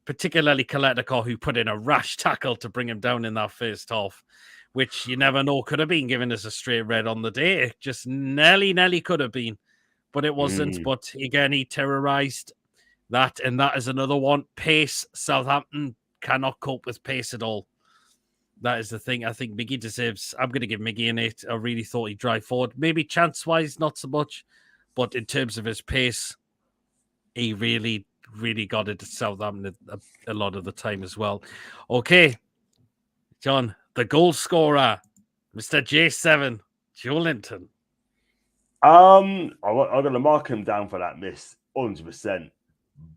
Particularly Kaleta, who put in a rash tackle to bring him down in that first half, which you never know could have been given as a straight red on the day. It just nearly could have been, but it wasn't. But again, he terrorized that, and that is another one. Pace, Southampton cannot cope with pace at all. That is the thing. I think Miggy deserves. I'm going to give Miggy an 8. I really thought he'd drive forward. Maybe chance-wise, not so much. But in terms of his pace, he really got it at Southampton a lot of the time as well. Okay, John, the goal scorer, Mr. J7, Joelinton. I'm going to mark him down for that miss, 100%.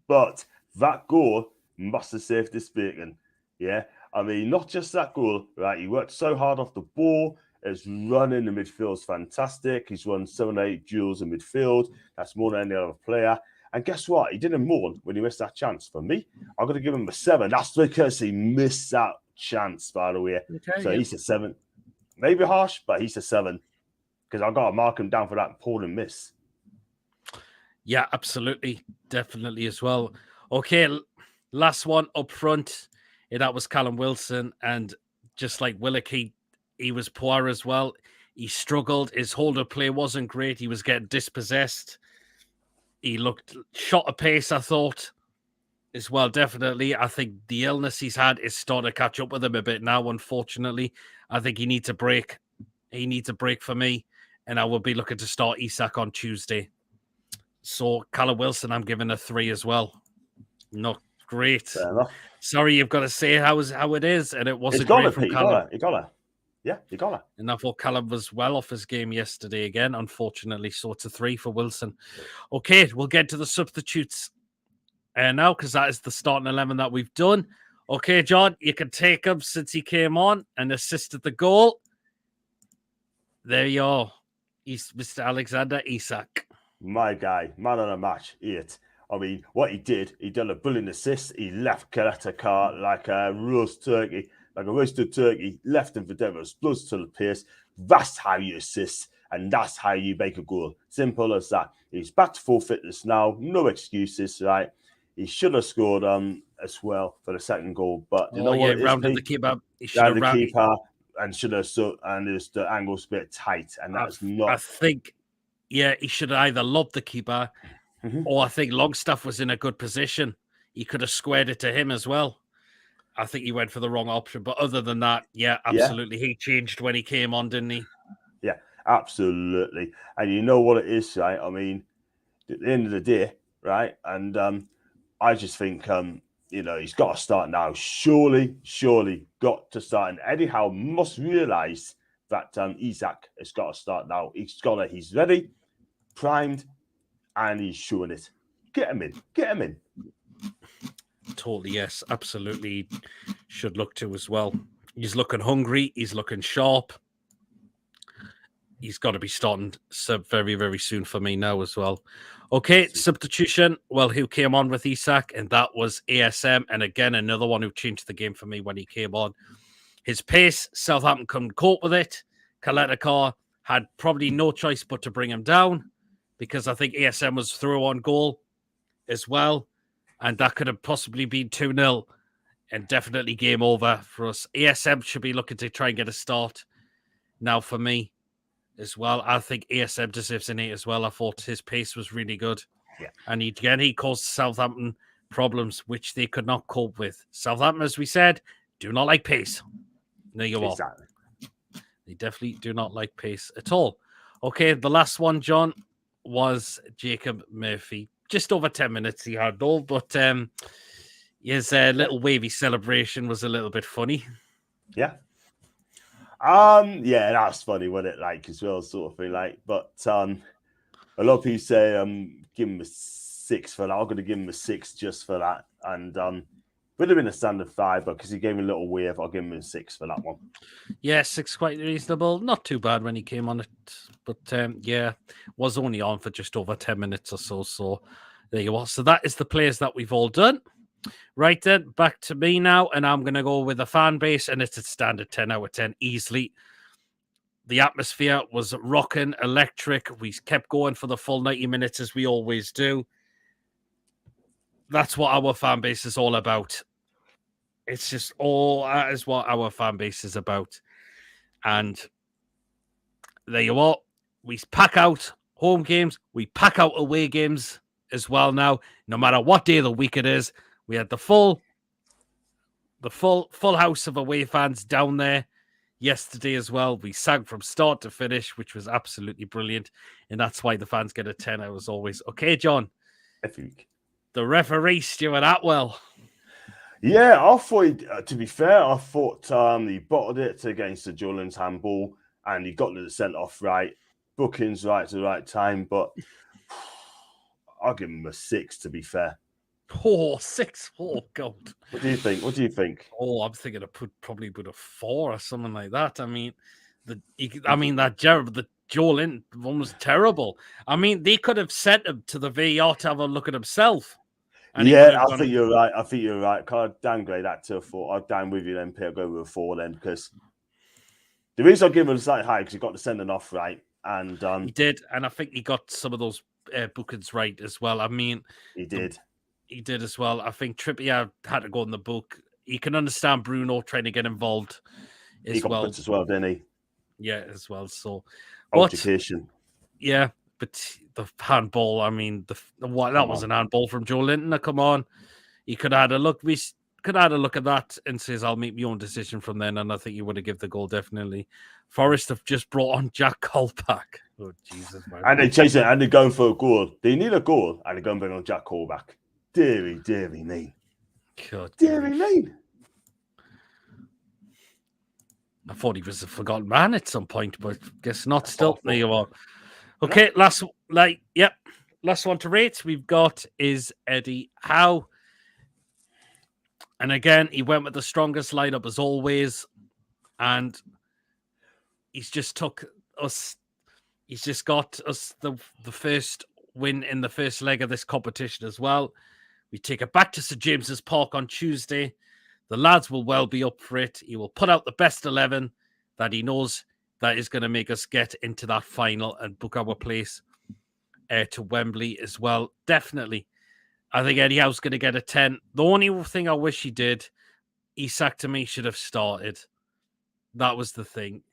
But that goal must have saved this bacon. Yeah. I mean, not just that goal, right? He worked so hard off the ball. His run in the midfield is fantastic. He's run 7-8 duels in midfield. That's more than any other player. And guess what? He didn't mourn when he missed that chance. For me, I'm going to give him a 7. That's because he missed that chance, by the way. Okay, so he's a 7. Maybe harsh, but he's a 7. Because I've got to mark him down for that appalling miss. Yeah, absolutely. Definitely as well. Okay, last one up front. That was Callum Wilson. And just like Willock, he was poor as well. He struggled. His hold of play wasn't great. He was getting dispossessed. He looked shot a pace, I thought, as well, definitely. I think the illness he's had is starting to catch up with him a bit now, unfortunately. I think he needs a break. He needs a break for me. And I will be looking to start Isak on Tuesday. So Callum Wilson, I'm giving a 3 as well. Not great. Sorry, you've got to say how it is, and it wasn't great from Callum. You got it. And I thought Callum was well off his game yesterday again, unfortunately. So it's a 3 for Wilson. Okay, we'll get to the substitutes now, because that is the starting 11 that we've done. Okay, John, you can take him since he came on and assisted the goal. There you are. He's Mr. Alexander Isak. My guy, man of the match, 8. I mean, what he done a brilliant assist. He left Kaleta like a roast turkey, like a roasted turkey, left him for dead with his blood to the pace. That's how you assist, and that's how you make a goal. Simple as that. He's back to full fitness now. No excuses, right? He should have scored as well for the second goal, but you know what? Rounded the keeper. He should have the keeper and should have the angle's a bit tight, and that's not. I think, yeah, he should have either lobbed the keeper, or I think Longstaff was in a good position. He could have squared it to him as well. I think he went for the wrong option, but other than that, yeah, absolutely, he changed when he came on, didn't he? Yeah, absolutely. And you know what it is, right? I mean, at the end of the day, right? And I just think, he's got to start now. Surely got to start. And Eddie Howe must realise that Isak has got to start now. He's ready, primed, and he's showing it. Get him in. Totally, yes, absolutely. Should look to as well. He's looking hungry. He's looking sharp. he's got to be starting very, very soon for me now as well. Okay, substitution. Well, who came on with Isak? And that was ASM. And again, another one who changed the game for me when he came on. His pace, Southampton couldn't cope with it. Kaletakar had probably no choice but to bring him down because I think ASM was through on goal as well. And that could have possibly been 2-0 and definitely game over for us. ASM should be looking to try and get a start now for me as well. I think ASM deserves an 8 as well. I thought his pace was really good. Yeah. And he caused Southampton problems which they could not cope with. Southampton, as we said, do not like pace. There you are. Exactly. They definitely do not like pace at all. Okay, the last one, John, was Jacob Murphy. Just over 10 minutes he had though, but his little wavy celebration was a little bit funny. Yeah. Yeah, that's funny, wasn't it? Like as well, sort of thing. Like, but a lot of people say give him a 6 for that. I'm gonna give him a 6 just for that. And would have been a standard 5, but because he gave me a little wave, I'll give him a 6 for that one. Yeah, 6 quite reasonable. Not too bad when he came on it. But yeah, was only on for just over 10 minutes or so. So there you are. So that is the players that we've all done. Right then, back to me now, and I'm going to go with a fan base, and it's a standard 10 out of 10 easily. The atmosphere was rocking, electric. We kept going for the full 90 minutes as we always do. That's what our fan base is all about. It's just that is what our fan base is about. And there you are. We pack out home games. We pack out away games as well now, no matter what day of the week it is. We had the full house of away fans down there yesterday as well. We sang from start to finish, which was absolutely brilliant. And that's why the fans get a 10 out as always. Okay, John. I think. The referee, Stuart Atwell. Yeah, I thought, to be fair, I thought he bottled it against the Joelinton handball and he got the sent off right. Bookings right to the right time, but I'll give him a 6 to be fair. Oh, 6. Oh, God. What do you think? What do you think? Oh, I'm thinking I probably put a 4 or something like that. I mean, the Joelinton one was terrible. I mean, they could have sent him to the VAR to have a look at himself. Yeah, I think you're right. I think you're right. Can I downgrade that to a 4? I'll down with you then, I'll go with a 4 then, because the reason I give him a slightly high because he got the sending off right. And he did, and I think he got some of those bookings right as well. I mean, he did. He did as well. I think Trippier had to go in the book. You can understand Bruno trying to get involved as he got well. As well, didn't he? Yeah, as well. So, altercation. Yeah, but the handball. I mean, that was an handball from Joelinton. Come on, he could have had a look. We could have had a look at that and says, "I'll make my own decision from then." And I think he would have given the goal definitely. Forest have just brought on Jack Cole back. Oh Jesus, man! And they chase it, and they're going for a goal. They need a goal, and they're going to bring on Jack Cole back. Deary me. God, deary me. I thought he was a forgotten man at some point, but guess not. Still, there you are. Okay, last one to rate we've got is Eddie Howe. And again, he went with the strongest lineup as always. And he's just got us the first win in the first leg of this competition as well. We take it back to St. James's Park on Tuesday. The lads will well be up for it. He will put out the best 11 that he knows that is going to make us get into that final and book our place to Wembley as well. Definitely. I think Eddie Howe's going to get a 10. The only thing I wish he did, Isak to me should have started. That was the thing.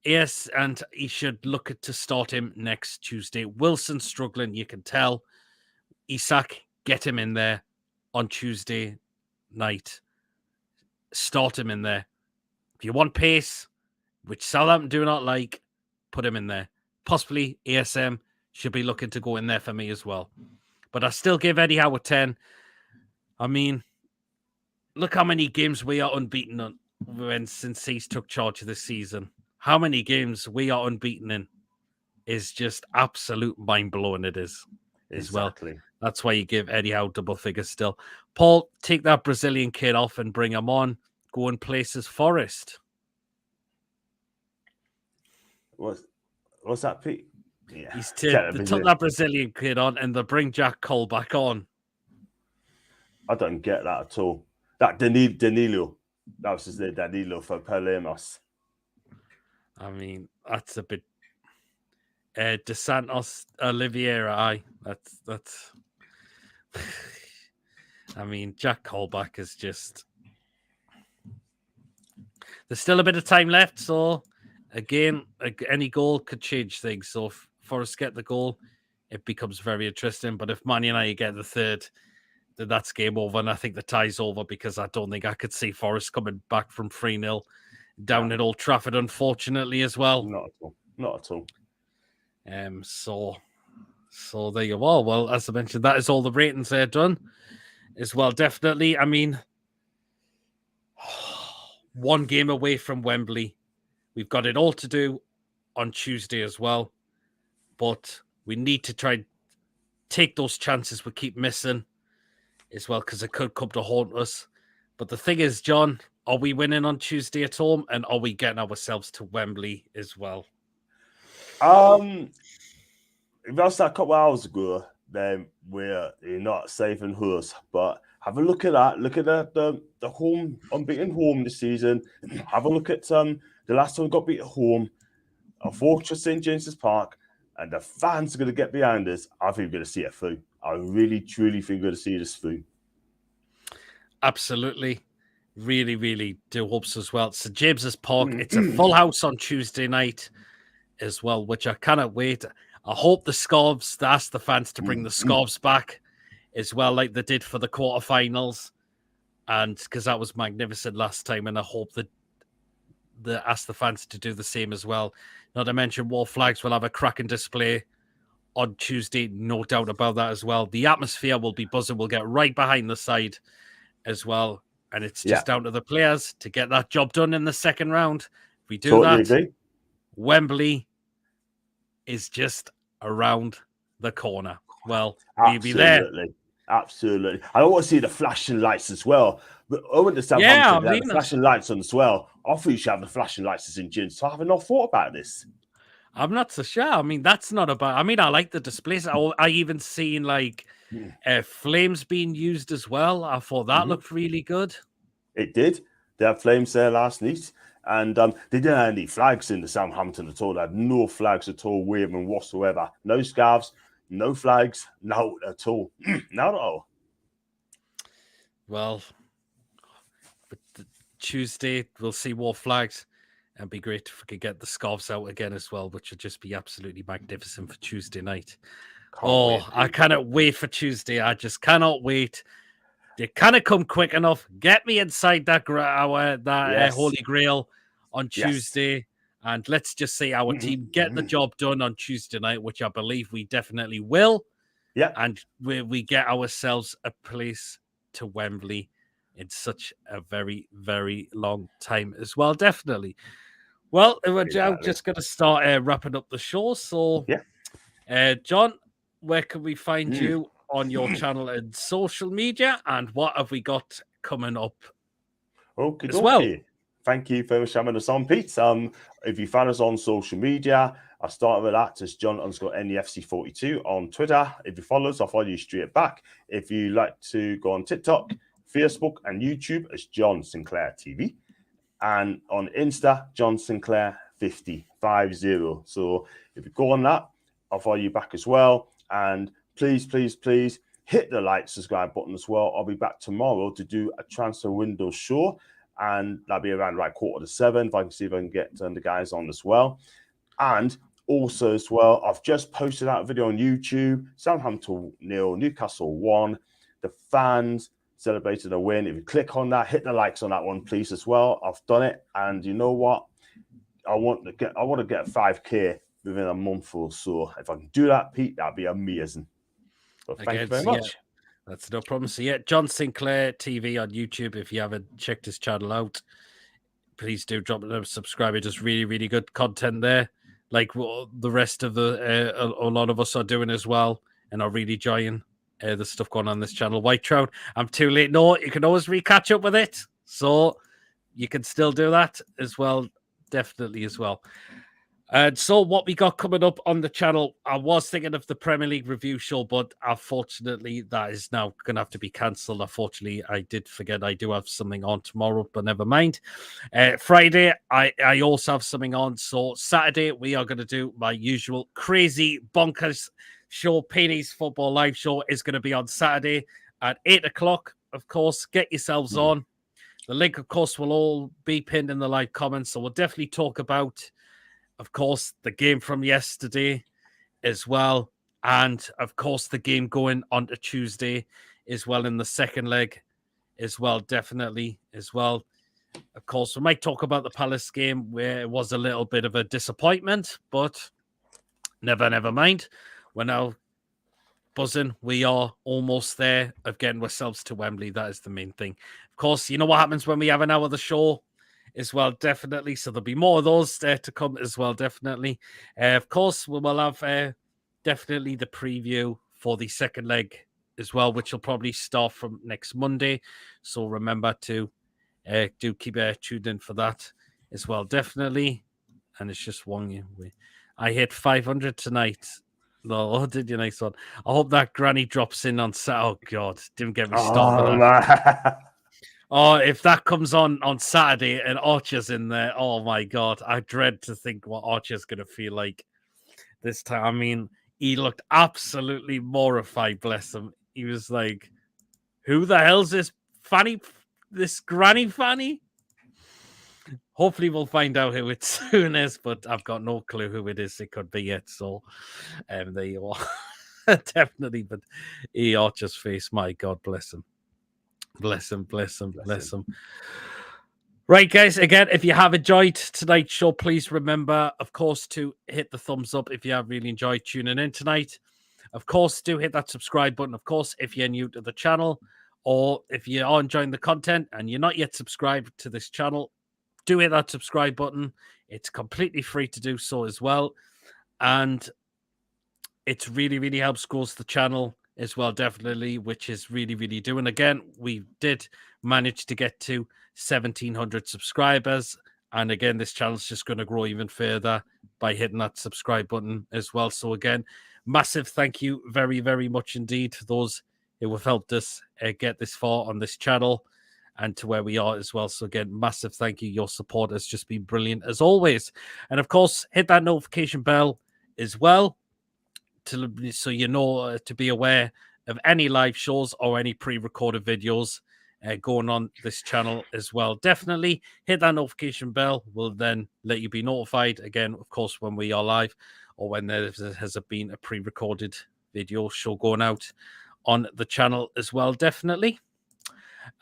Yes, and he should look to start him next Tuesday. Wilson struggling, you can tell. Isak, get him in there on Tuesday night. Start him in there. If you want pace, which Southampton do not like, put him in there. Possibly ASM should be looking to go in there for me as well. But I still give Eddie Howe a 10. I mean, look how many games we are unbeaten since he's took charge of this season. How many games we are unbeaten in is just absolute mind-blowing it is as exactly. Well. That's why you give Eddie Howe double figures still. Paul, take that Brazilian kid off and bring him on. Go and place his Forest. What? What's that, Pete? Yeah, They took that Brazilian kid on and they bring Jack Cole back on. I don't get that at all. That Danilo. That was his name, Danilo for Palemos. I mean, that's a bit De Santos Oliveira. That's I mean, Jack Colback is just there's still a bit of time left, so again, any goal could change things. So if Forest get the goal, it becomes very interesting. But if Man United get the third, then that's game over. And I think the tie's over because I don't think I could see Forest coming back from 3-0 down at Old Trafford, unfortunately, as well. Not at all. Not at all. So there you are. Well, as I mentioned, that is all the ratings they're done as well. Definitely. I mean, one game away from Wembley. We've got it all to do on Tuesday as well. But we need to try and take those chances we keep missing as well, because it could come to haunt us. But the thing is, John, are we winning on Tuesday at home, and are we getting ourselves to Wembley as well? If that's that couple of hours ago, then we're not saving hers. But have a look at that. Look at the home unbeaten home this season. Have a look at the last time we got beat at home, a Fortress St James's Park, and the fans are going to get behind us. I think we're going to see it through. I really, truly think we're going to see this through. Absolutely. Really, really do hope so as well. St James's Park, it's a full house on Tuesday night as well, which I cannot wait. I hope the Scarves, they asked the fans to bring the Scarves back as well, like they did for the quarterfinals. And because that was magnificent last time, and I hope that they asked the fans to do the same as well. Not to mention, War Flags will have a cracking display on Tuesday, no doubt about that as well. The atmosphere will be buzzing. We'll get right behind the side as well. And it's just down to the players to get that job done in the second round. If we do that, Wembley is just around the corner. Well, we'll be there. Absolutely. I want to see the flashing lights as well. But I went to Southampton, they had the flashing lights on as well. I thought you should have the flashing lights as in June. So I haven't not thought about this. I'm not so sure. I mean, that's not about. I mean, I like the displays. I even seen like flames being used as well. I thought that looked really good. It did. They had flames there last night. And they didn't have any flags in the Southampton at all. They had no flags at all waving whatsoever. No scarves, no flags, no at all. Not at all. Well, but Tuesday, we'll see more flags. It'd be great if we could get the scarves out again as well, which would just be absolutely magnificent for Tuesday night. I cannot wait for Tuesday. I just cannot wait. They cannot come quick enough. Get me inside that Holy Grail on Tuesday. And let's just see our team get the job done on Tuesday night, which I believe we definitely will. Yeah. And we get ourselves a place to Wembley in such a very, very long time as well. Definitely. Well, we're just going to start wrapping up the show. So, John, where can we find you on your channel and social media? And what have we got coming up as well? Thank you for having us on, Pete. If you find us on social media, I'll start with that as John_NEFC42 on Twitter. If you follow us, I'll follow you straight back. If you like to go on TikTok, Facebook, and YouTube as John Sinclair TV. And on Insta, John Sinclair 50. So if you go on that, I'll follow you back as well. And please, please, please hit the like, subscribe button as well. I'll be back tomorrow to do a transfer window show. And that'll be around 7:15. If I can see if I can get the guys on as well. And also as well, I've just posted out a video on YouTube. Southampton 0, Newcastle 1. The fans celebrated a win. If you click on that, hit the likes on that one, please, as well. I've done it. And you know what? I want to get 5K within a month or so. If I can do that, Pete, that'd be amazing. So thank you very much. That's no problem. So John Sinclair TV on YouTube. If you haven't checked his channel out, please do drop it a subscribe. It does really, really good content there. Like what the rest of a lot of us are doing as well, and are really enjoying the stuff going on this channel. White Trout, I'm too late. No, you can always catch up with it. So you can still do that as well. Definitely as well. And so what we got coming up on the channel, I was thinking of the Premier League review show, but unfortunately that is now going to have to be cancelled. Unfortunately, I did forget I do have something on tomorrow, but never mind. Friday, I also have something on. So Saturday, we are going to do my usual crazy bonkers show. Penny's Football Live show is going to be on Saturday at 8 o'clock. Of course, get yourselves on. The link, of course, will all be pinned in the live comments. So we'll definitely talk about, of course, the game from yesterday as well. And, of course, the game going on to Tuesday as well in the second leg as well, definitely as well. Of course, we might talk about the Palace game where it was a little bit of a disappointment, but never mind. We're now buzzing. We are almost there of getting ourselves to Wembley. That is the main thing. Of course, you know what happens when we have an hour of the show as well, definitely. So there'll be more of those to come as well, definitely. Of course, we will have definitely the preview for the second leg as well, which will probably start from next Monday. So remember to do keep tuned in for that as well, definitely. And it's just one. I hit 500 tonight. No, did you? Nice one. I hope that granny drops in on Saturday. Oh, God. Didn't get me started with that. Oh, if that comes on Saturday and Archer's in there, oh, my God. I dread to think what Archer's going to feel like this time. I mean, he looked absolutely mortified, bless him. He was like, who the hell's this Fanny? This granny Fanny? Hopefully we'll find out who it soon is, but I've got no clue who it is. It could be it. So there you are. Definitely. But Archer's face, my God, bless him. Bless him. Right, guys, again, if you have enjoyed tonight's show, please remember, of course, to hit the thumbs up if you have really enjoyed tuning in tonight. Of course, do hit that subscribe button. Of course, if you're new to the channel or if you are enjoying the content and you're not yet subscribed to this channel, do hit that subscribe button. It's completely free to do so as well. And it really helps grow the channel as well, definitely, which is really doing. Again, we did manage to get to 1,700 subscribers. And again, this channel is just going to grow even further by hitting that subscribe button as well. So again, massive thank you very much indeed to those who have helped us get this far on this channel and to where we are as well. So again, massive thank you. Your support has just been brilliant as always. And of course, hit that notification bell as well so you know to be aware of any live shows or any pre-recorded videos going on this channel as well. Definitely hit that notification bell. Will then let you be notified again, of course, when we are live or when there has been a pre-recorded video show going out on the channel as well, definitely.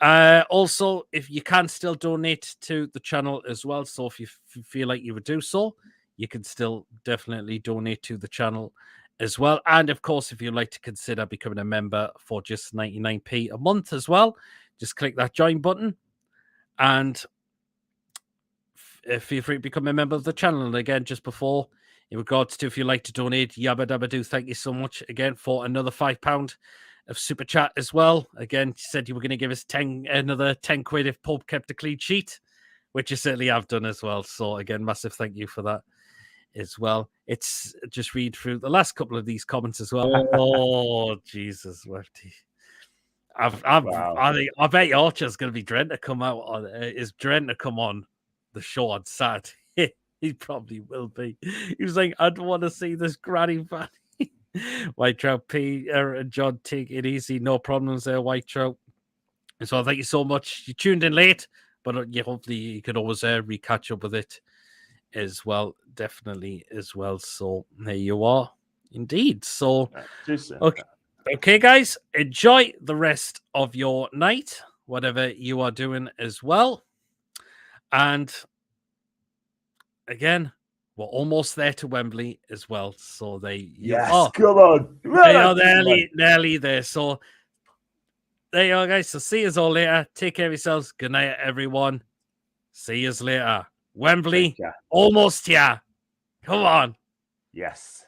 Also, if you can still donate to the channel as well, so if you feel like you would do so, you can still definitely donate to the channel as well. And of course, if you'd like to consider becoming a member for just 99p a month as well, just click that join button and feel free to become a member of the channel. And again, just before, in regards to if you'd like to donate, yabba dabba do, thank you so much again for another £5 of super chat as well. Again, you said you were going to give us another 10 quid if Pope kept a clean sheet, which you certainly have done as well. So again, massive thank you for that as well. It's just read through the last couple of these comments as well. Oh, Jesus, Lefty. I bet Archer's going to be dreading to come out on the show on Saturday. He probably will be. He was like, I don't want to see this granny Fanny. White Trout, Peter and John, take it easy. No problems there, White Trout. So thank you so much. You tuned in late, but hopefully you could always re-catch up with it as well. Definitely as well. So there you are. Indeed. So, okay, guys, enjoy the rest of your night, whatever you are doing as well. And again, we're almost there to Wembley as well. So come on. They are nearly there. So there you are, guys. So see you all later. Take care of yourselves. Good night, everyone. See you later. Wembley, almost here. Come on. Yes.